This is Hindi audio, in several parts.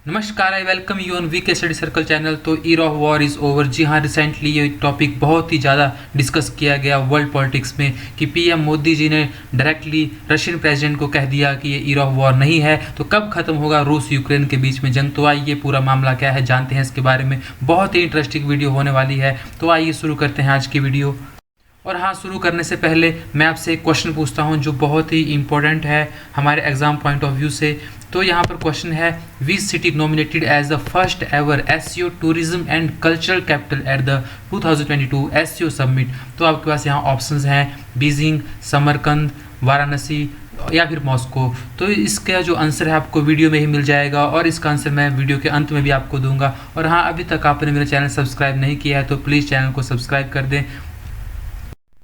नमस्कार, I welcome you on VK study circle channel. तो year of war is over. जी हाँ, रिसेंटली ये टॉपिक बहुत ही ज़्यादा डिस्कस किया गया वर्ल्ड पॉलिटिक्स में कि पीएम मोदी जी ने डायरेक्टली रशियन प्रेसिडेंट को कह दिया कि ये ईयर ऑफ वॉर नहीं है। तो कब खत्म होगा रूस यूक्रेन के बीच में जंग? तो आइए पूरा मामला क्या है जानते हैं इसके बारे में। बहुत ही इंटरेस्टिंग वीडियो होने वाली है। तो आइए शुरू करते हैं आज की वीडियो। और हाँ, शुरू करने से पहले मैं आपसे एक क्वेश्चन पूछता हूँ जो बहुत ही इंपॉर्टेंट है हमारे एग्जाम पॉइंट ऑफ व्यू से। तो यहाँ पर क्वेश्चन है, which city nominated as the first ever SCO tourism and cultural capital at the 2022 SCO summit. तो आपके पास यहाँ ऑप्शंस हैं बीजिंग, समरकंद, वाराणसी या फिर मॉस्को। तो इसका जो आंसर है आपको वीडियो में ही मिल जाएगा और इसका आंसर मैं वीडियो के अंत में भी आपको दूंगा। और हाँ, अभी तक आपने मेरा चैनल सब्सक्राइब नहीं किया है तो प्लीज़ चैनल को सब्सक्राइब कर दें।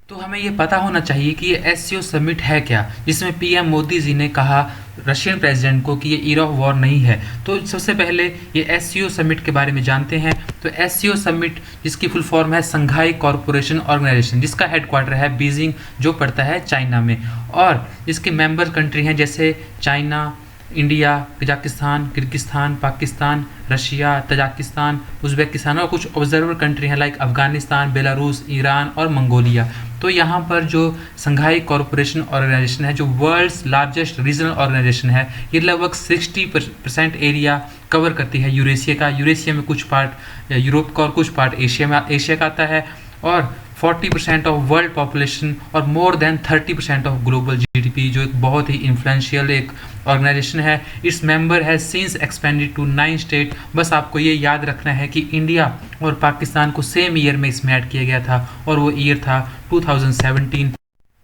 तो हमें ये पता होना चाहिए कि ये एससीओ समिट है क्या, जिसमें पीएम मोदी जी ने कहा रशियन प्रेसिडेंट को कि ये ईयर ऑफ वॉर नहीं है। तो सबसे पहले ये एससीओ समिट के बारे में जानते हैं। तो एससीओ समिट जिसकी फुल फॉर्म है संघाई कॉरपोरेशन ऑर्गेनाइजेशन, जिसका हेडक्वार्टर है बीजिंग जो पड़ता है चाइना में। और इसके मेंबर कंट्री हैं जैसे China, India, Kazakhstan, Kyrgyzstan, Pakistan, Russia, Tajikistan, Uzbekistan और कुछ ऑब्जर्वर कंट्री हैं लाइक अफगानिस्तान, बेलारूस, ईरान और मंगोलिया। तो यहाँ पर जो संघाई कॉरपोरेशन ऑर्गेनाइजेशन है, जो वर्ल्ड्स लार्जेस्ट रीजनल ऑर्गेनाइजेशन है, ये लगभग 60% एरिया कवर करती है यूरेशिया का। यूरेशिया में कुछ पार्ट यूरोप का और कुछ पार्ट एशिया का आता है। और 40% ऑफ वर्ल्ड पॉपुलेशन और more than 30% of global GDP, जो एक बहुत ही इन्फ्लुएंशियल एक ऑर्गेनाइजेशन है। इट्स मेंबर है सिंस एक्सपेंडेड टू 9 स्टेट। बस आपको ये याद रखना है कि इंडिया और पाकिस्तान को सेम ईयर में इसमें ऐड किया गया था और वो ईयर था 2017।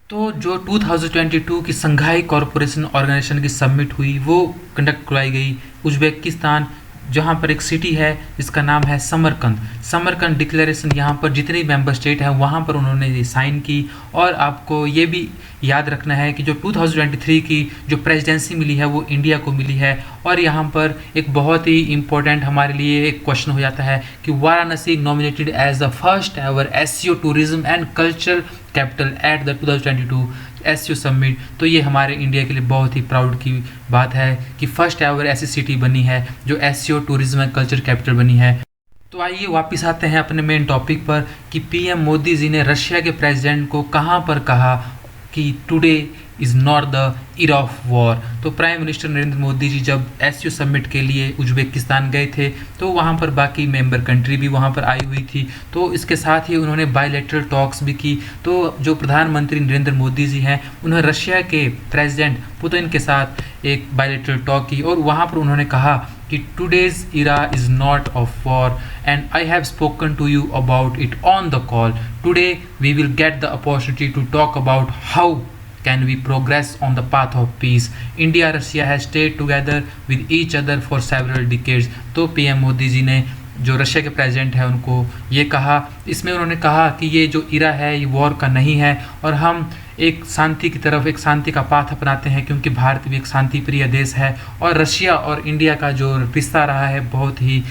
तो जो 2022 की संघाई कॉरपोरेशन ऑर्गेनाइजेशन की समिट हुई वो कंडक्ट करवाई गई उज़्बेकिस्तान, जहाँ पर एक सिटी है जिसका नाम है समरकंद। समरकंद डिक्लेरेशन यहाँ पर जितनी मेंबर स्टेट हैं वहाँ पर उन्होंने साइन की। और आपको ये भी याद रखना है कि जो 2023 की जो प्रेसिडेंसी मिली है वो इंडिया को मिली है। और यहाँ पर एक बहुत ही इम्पोर्टेंट हमारे लिए एक क्वेश्चन हो जाता है कि Varanasi nominated as the first ever SCO tourism and cultural capital at the 2022 SCO summit. तो ये हमारे इंडिया के लिए बहुत ही प्राउड की बात है कि फर्स्ट एवर ऐसी सिटी बनी है जो SCO tourism and culture capital बनी है। तो आइए वापस आते हैं अपने मेन टॉपिक पर कि पीएम मोदी जी ने रशिया के प्रेसिडेंट को कहाँ पर कहा कि today is not the year of war. तो प्राइम मिनिस्टर नरेंद्र मोदी जी जब एससीओ समिट के लिए उज़्बेकिस्तान गए थे तो वहाँ पर बाकी मेंबर कंट्री भी वहाँ पर आई हुई थी। तो इसके साथ ही उन्होंने बायलैटरल टॉक्स भी की। तो जो प्रधानमंत्री नरेंद्र मोदी जी हैं उन्होंने रशिया के प्रेसिडेंट पुतिन के साथ एक बायलैटरल टॉक की और वहाँ पर उन्होंने कहा कि today's era is not of war and I have spoken to you about it on the call. Today we will get the opportunity to talk about how can we progress on the path of peace. India Russia has stayed together with each other for several decades. तो पीएम मोदी जी ने जो रशिया के प्रेसिडेंट है उनको ये कहा। इसमें उन्होंने कहा कि ये जो इरा है ये वॉर का नहीं है और हम एक शांति की तरफ एक शांति का पाथ अपनाते हैं क्योंकि भारत भी एक शांति प्रिय देश है। और रशिया और इंडिया का जो रिश्ता रहा है बहुत ही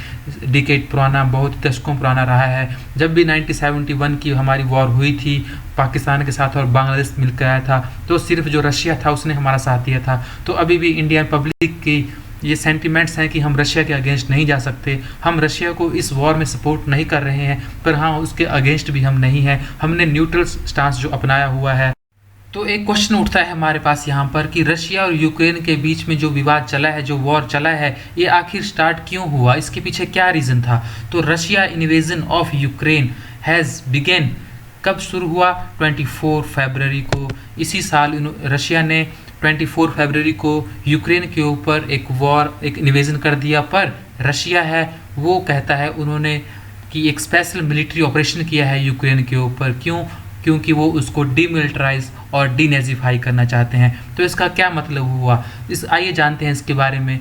डिकेड पुराना, बहुत दशकों पुराना रहा है। जब भी 1971 की हमारी वॉर हुई थी पाकिस्तान के साथ और बांग्लादेश मिलकर आया था तो सिर्फ जो रशिया था उसने हमारा साथ दिया था। तो अभी भी इंडियन पब्लिक की ये सेंटिमेंट्स हैं कि हम रशिया के अगेंस्ट नहीं जा सकते। हम रशिया को इस वॉर में सपोर्ट नहीं कर रहे हैं पर हाँ, उसके अगेंस्ट भी हम नहीं हैं। हमने न्यूट्रल स्टांस जो अपनाया हुआ है। तो एक क्वेश्चन उठता है हमारे पास यहाँ पर कि रशिया और यूक्रेन के बीच में जो विवाद चला है, जो वॉर चला है, ये आखिर स्टार्ट क्यों हुआ, इसके पीछे क्या रीज़न था? तो Russia invasion of Ukraine has begin कब शुरू हुआ? 24 फरवरी को। इसी साल रशिया ने 24 फरवरी को यूक्रेन के ऊपर एक वॉर, एक इन्वेजन कर दिया। पर रशिया है वो कहता है उन्होंने कि एक स्पेशल मिलिट्री ऑपरेशन किया है यूक्रेन के ऊपर। क्यों? क्योंकि वो उसको डीमिलिटराइज और डीनेजिफाई करना चाहते हैं। तो इसका क्या मतलब हुआ, आइए जानते हैं इसके बारे में।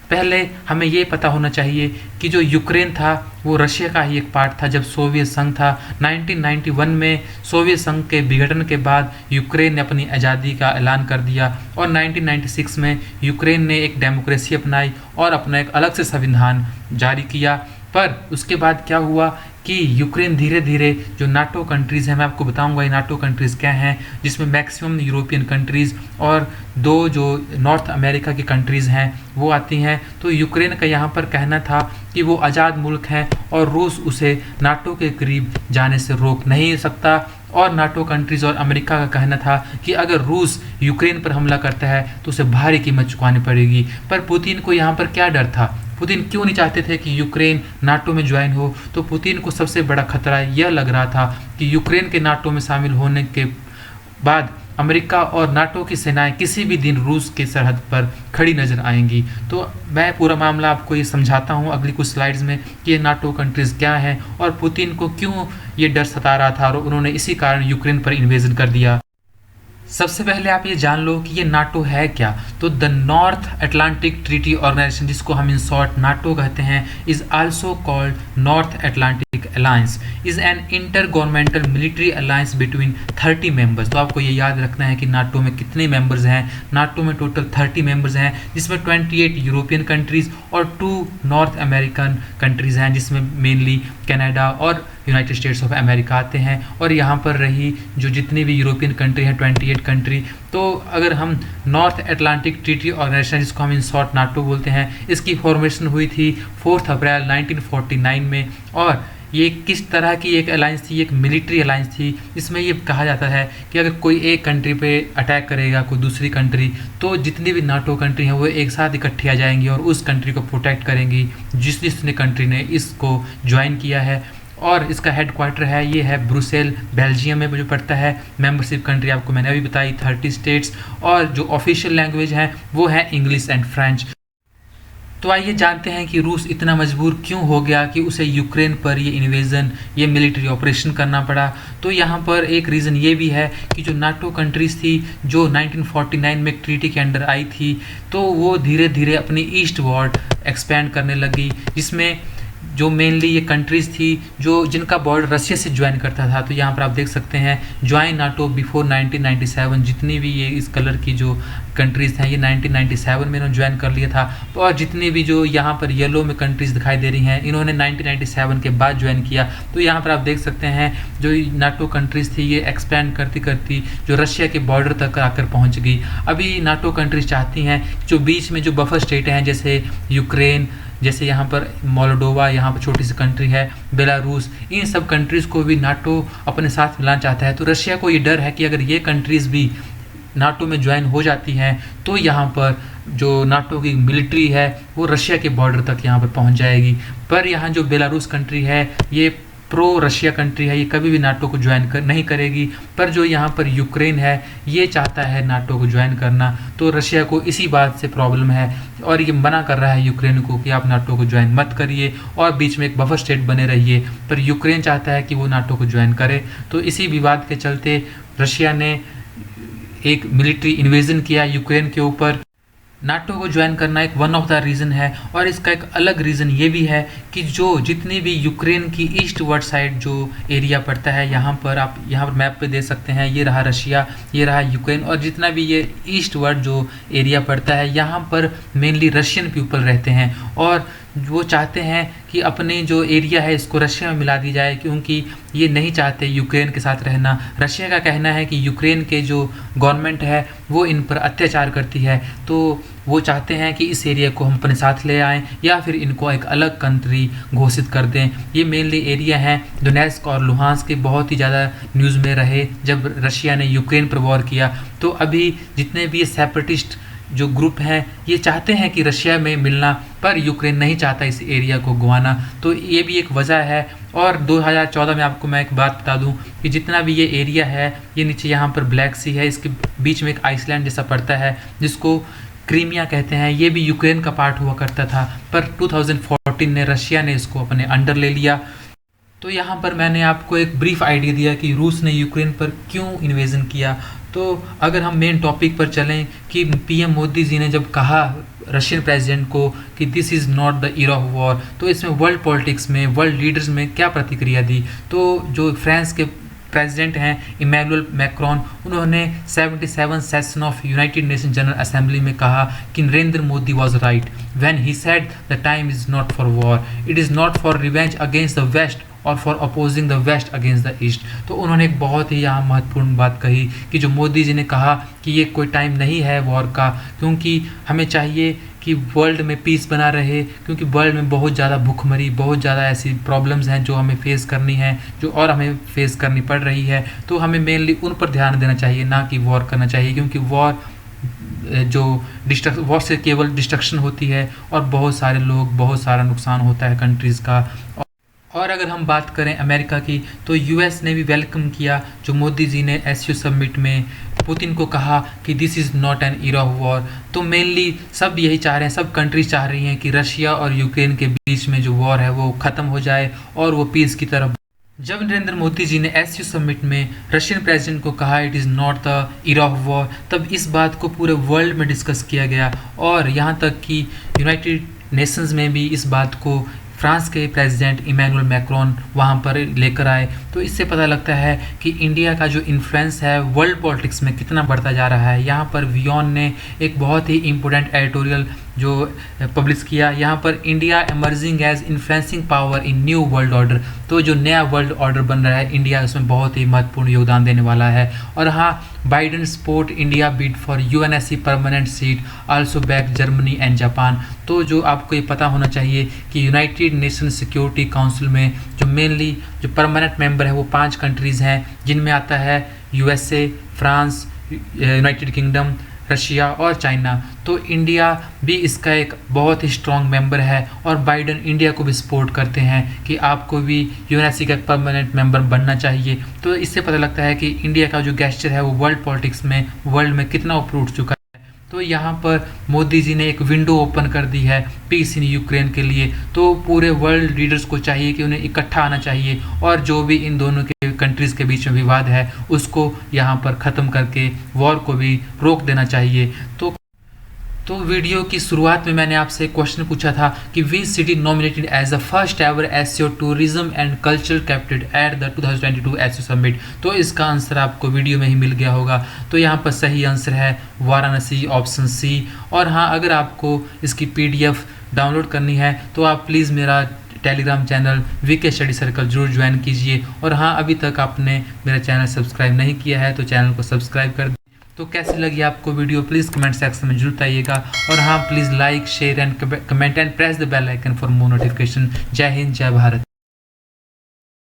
पहले हमें ये पता होना चाहिए कि जो यूक्रेन था वो रशिया का ही एक पार्ट था जब सोवियत संघ था। 1991 में सोवियत संघ के विघटन के बाद यूक्रेन ने अपनी आज़ादी का ऐलान कर दिया और 1996 में यूक्रेन ने एक डेमोक्रेसी अपनाई और अपना एक अलग से संविधान जारी किया। पर उसके बाद क्या हुआ कि यूक्रेन धीरे धीरे जो नाटो कंट्रीज़ हैं, मैं आपको बताऊंगा ये नाटो कंट्रीज़ क्या हैं, जिसमें मैक्सिमम यूरोपियन कंट्रीज़ और 2 जो नॉर्थ अमेरिका की कंट्रीज़ हैं वो आती हैं। तो यूक्रेन का यहाँ पर कहना था कि वो आज़ाद मुल्क है और रूस उसे नाटो के करीब जाने से रोक नहीं सकता। और नाटो कंट्रीज़ और अमेरिका का कहना था कि अगर रूस यूक्रेन पर हमला करता है तो उसे भारी कीमत चुकानी पड़ेगी। पर पुतिन को यहाँ पर क्या डर था? पुतिन क्यों नहीं चाहते थे कि यूक्रेन नाटो में ज्वाइन हो? तो पुतिन को सबसे बड़ा खतरा यह लग रहा था कि यूक्रेन के नाटो में शामिल होने के बाद अमेरिका और नाटो की सेनाएं किसी भी दिन रूस के सरहद पर खड़ी नज़र आएंगी। तो मैं पूरा मामला आपको ये समझाता हूँ अगली कुछ स्लाइड्स में कि ये नाटो कंट्रीज़ क्या हैं और पुतिन को क्यों ये डर सता रहा था और उन्होंने इसी कारण यूक्रेन पर इन्वेजन कर दिया। सबसे पहले आप ये जान लो कि ये नाटो है क्या। तो the North Atlantic Treaty Organization, जिसको हम इन शॉर्ट नाटो कहते हैं, is also called North Atlantic Alliance, is an intergovernmental military alliance between 30 members. तो आपको ये याद रखना है कि नाटो में कितने मेंबर्स हैं। नाटो में टोटल 30 मेंबर्स हैं, जिसमें 28 यूरोपियन कंट्रीज़ और 2 नॉर्थ अमेरिकन कंट्रीज़ हैं, जिसमें मेनली कनाडा और यूनाइटेड स्टेट्स ऑफ अमेरिका आते हैं। और यहाँ पर रही जो जितनी भी यूरोपियन कंट्री हैं 28 कंट्री। तो अगर हम नॉर्थ अटलांटिक ट्रीटी ऑर्गेनाइजेशन, जिसको हम इन शॉर्ट नाटो बोलते हैं, इसकी फॉर्मेशन हुई थी 4 अप्रैल 1949 में। और ये किस तरह की एक अलायंस थी? एक मिलिट्री अलायंस थी। इसमें ये कहा जाता है कि अगर कोई एक कंट्री पे अटैक करेगा कोई दूसरी कंट्री, तो जितनी भी नाटो कंट्री हैं वो एक साथ इकट्ठी आ जाएंगी और उस कंट्री को प्रोटेक्ट करेंगी जिसने कंट्री ने इसको ज्वाइन किया है। और इसका हेड क्वार्टर है, ये है ब्रुसेल, बेल्जियम में जो पड़ता है। मेंबरशिप कंट्री आपको मैंने अभी बताई 30 स्टेट्स, और जो ऑफिशियल लैंग्वेज है वो है इंग्लिश एंड फ्रेंच। तो आइए जानते हैं कि रूस इतना मजबूर क्यों हो गया कि उसे यूक्रेन पर ये इन्वेजन, ये मिलिट्री ऑपरेशन करना पड़ा। तो यहाँ पर एक रीज़न ये भी है कि जो नाटो कंट्रीज़ थी जो 1949 में ट्रीटी के अंडर आई थी, तो वो धीरे धीरे अपनी ईस्ट वार्ड एक्सपेंड करने लगी, जिसमें जो मेनली ये कंट्रीज़ थी जो जिनका बॉर्डर रशिया से ज्वाइन करता था। तो यहाँ पर आप देख सकते हैं ज्वाइन नाटो बिफोर 1997, जितनी भी ये इस कलर की जो कंट्रीज़ हैं ये 1997 में इन्होंने ज्वाइन कर लिया था। और जितनी भी जो यहाँ पर येलो में कंट्रीज़ दिखाई दे रही हैं इन्होंने 1997 के बाद ज्वाइन किया। तो यहाँ पर आप देख सकते हैं जो नाटो कंट्रीज़ थी ये एक्सपैंड करती करती जो रशिया के बॉर्डर तक आकर पहुँच गई। अभी नाटो कंट्रीज़ चाहती हैं जो बीच में जो बफर स्टेट हैं, जैसे यूक्रेन, जैसे यहाँ पर मोल्डोवा, यहाँ पर छोटी सी कंट्री है बेलारूस, इन सब कंट्रीज़ को भी नाटो अपने साथ मिलाना चाहता है। तो रशिया को ये डर है कि अगर ये कंट्रीज़ भी नाटो में ज्वाइन हो जाती हैं तो यहाँ पर जो नाटो की मिलिट्री है वो रशिया के बॉर्डर तक यहाँ पर पहुँच जाएगी। पर यहाँ जो बेलारूस कंट्री है ये प्रो रशिया कंट्री है, ये कभी भी नाटो को ज्वाइन नहीं करेगी। पर जो यहाँ पर यूक्रेन है ये चाहता है नाटो को ज्वाइन करना। तो रशिया को इसी बात से प्रॉब्लम है और ये मना कर रहा है यूक्रेन को कि आप नाटो को ज्वाइन मत करिए और बीच में एक बफर स्टेट बने रहिए। पर यूक्रेन चाहता है कि वो नाटो को ज्वाइन करे। तो इसी विवाद के चलते रशिया ने एक मिलिट्री इन्वेजन किया यूक्रेन के ऊपर। नाटो को ज्वाइन करना एक वन ऑफ द रीज़न है। और इसका एक अलग रीज़न ये भी है कि जो जितनी भी यूक्रेन की ईस्ट वर्ड साइड जो एरिया पड़ता है, यहाँ पर आप यहाँ पर मैप पे देख सकते हैं, ये रहा रशिया, ये रहा यूक्रेन, और जितना भी ये ईस्ट वर्ड जो एरिया पड़ता है यहाँ पर मेनली रशियन पीपल रहते हैं। और वो चाहते हैं कि अपने जो एरिया है इसको रशिया में मिला दी जाए, क्योंकि ये नहीं चाहते यूक्रेन के साथ रहना। रशिया का कहना है कि यूक्रेन के जो गवर्नमेंट है वो इन पर अत्याचार करती है, तो वो चाहते हैं कि इस एरिया को हम अपने साथ ले आएँ या फिर इनको एक अलग कंट्री घोषित कर दें। ये मेनली एरिया हैं डोनेट्स्क और लुहांस्क के, बहुत ही ज़्यादा न्यूज़ में रहे जब रशिया ने यूक्रेन पर वॉर किया। तो अभी जितने भी ये सेपरेटिस्ट जो ग्रुप हैं ये चाहते हैं कि रशिया में मिलना, पर यूक्रेन नहीं चाहता इस एरिया को गंवाना। तो ये भी एक वजह है। और 2014 में आपको मैं एक बात बता दूं कि जितना भी ये एरिया है, ये नीचे यहाँ पर ब्लैक सी है, इसके बीच में एक आइसलैंड जैसा पड़ता है जिसको क्रीमिया कहते हैं, ये भी यूक्रेन का पार्ट हुआ करता था। पर 2014 में रशिया ने इसको अपने अंडर ले लिया। तो यहाँ पर मैंने आपको एक ब्रीफ आइडिया दिया कि रूस ने यूक्रेन पर क्यों इन्वेजन किया। तो अगर हम मेन टॉपिक पर चलें कि पीएम मोदी जी ने जब कहा रशियन प्रेसिडेंट को कि this is not the era of war, तो इसमें वर्ल्ड पॉलिटिक्स में, वर्ल्ड लीडर्स में क्या प्रतिक्रिया दी। तो जो फ्रांस के प्रेसिडेंट हैं इमैनुअल मैक्रोन, उन्होंने 77 session of United Nation General Assembly में कहा कि Narendra Modi was right when he said the time is not for war, it is not for revenge against the West और for opposing the West against the East. तो उन्होंने एक बहुत ही यहाँ महत्वपूर्ण बात कही कि जो मोदी जी ने कहा कि ये कोई टाइम नहीं है वॉर का, क्योंकि हमें चाहिए कि वर्ल्ड में पीस बना रहे, क्योंकि वर्ल्ड में बहुत ज़्यादा भूखमरी, बहुत ज़्यादा ऐसी प्रॉब्लम्स हैं जो हमें फेस करनी है, जो और हमें फेस करनी पड़ रही है। तो हमें मेनली उन पर ध्यान देना चाहिए, ना कि वॉर करना चाहिए, क्योंकि वॉर वॉर से केवल डिस्ट्रक्शन होती है और बहुत सारे लोग, बहुत सारा नुकसान होता है कंट्रीज़ का। और अगर हम बात करें अमेरिका की, तो यूएस ने भी वेलकम किया जो मोदी जी ने एससीओ समिट में पुतिन को कहा कि this is not an era of war. तो मेनली सब यही चाह रहे हैं, सब कंट्रीज चाह रही हैं कि रशिया और यूक्रेन के बीच में जो वॉर है वो ख़त्म हो जाए और वो पीस की तरफ। जब नरेंद्र मोदी जी ने एससीओ समिट में रशियन प्रेसिडेंट को कहा it is not the era of war, तब इस बात को पूरे वर्ल्ड में डिस्कस किया गया और यहाँ तक कि यूनाइटेड नेशंस में भी इस बात को फ्रांस के प्रेसिडेंट इमैनुअल मैक्रोन वहाँ पर लेकर आए। तो इससे पता लगता है कि इंडिया का जो इन्फ्लुएंस है वर्ल्ड पॉलिटिक्स में कितना बढ़ता जा रहा है। यहाँ पर वियॉन ने एक बहुत ही इम्पोर्टेंट एडिटोरियल जो पब्लिश किया, यहाँ पर India emerging as influencing power in new world order. तो जो नया वर्ल्ड ऑर्डर बन रहा है, इंडिया उसमें बहुत ही महत्वपूर्ण योगदान देने वाला है। और हाँ, Biden support India bid for UNSC permanent seat, also back Germany and Japan. तो जो आपको ये पता होना चाहिए कि यूनाइटेड नेशन सिक्योरिटी काउंसिल में जो मेनली जो परमानेंट मेंबर है वो 5 कंट्रीज़ हैं, जिनमें आता है USA, France, United kingdom, Russia और चाइना। तो इंडिया भी इसका एक बहुत ही स्ट्रॉन्ग मेंबर है और बाइडेन इंडिया को भी सपोर्ट करते हैं कि आपको भी यूएनएससी का परमानेंट मेंबर बनना चाहिए। तो इससे पता लगता है कि इंडिया का जो गेस्चर है वो वर्ल्ड पॉलिटिक्स में, वर्ल्ड में कितना ऊपर उठ चुका है। तो यहाँ पर मोदी जी ने एक विंडो ओपन कर दी है पीस इन यूक्रेन के लिए। तो पूरे वर्ल्ड लीडर्स को चाहिए कि उन्हें इकट्ठा आना चाहिए और जो भी इन दोनों के कंट्रीज़ के बीच में विवाद है उसको यहाँ पर ख़त्म करके वॉर को भी रोक देना चाहिए। तो वीडियो की शुरुआत में मैंने आपसे एक क्वेश्चन पूछा था कि which city nominated as the first ever SCO tourism and culture capital at the 2022 SCO summit. तो इसका आंसर आपको वीडियो में ही मिल गया होगा। तो यहाँ पर सही आंसर है वाराणसी, ऑप्शन सी। और हाँ, अगर आपको इसकी PDF डाउनलोड करनी है तो आप प्लीज़ मेरा Telegram channel VK study circle जरूर ज्वाइन कीजिए। और हाँ, अभी तक आपने मेरा चैनल सब्सक्राइब नहीं किया है तो चैनल को सब्सक्राइब कर। तो कैसी लगी आपको वीडियो प्लीज़ कमेंट सेक्शन में जरूर बताइएगा। और हाँ, please like, share and comment and press the bell icon for more notification. जय हिंद, जय भारत।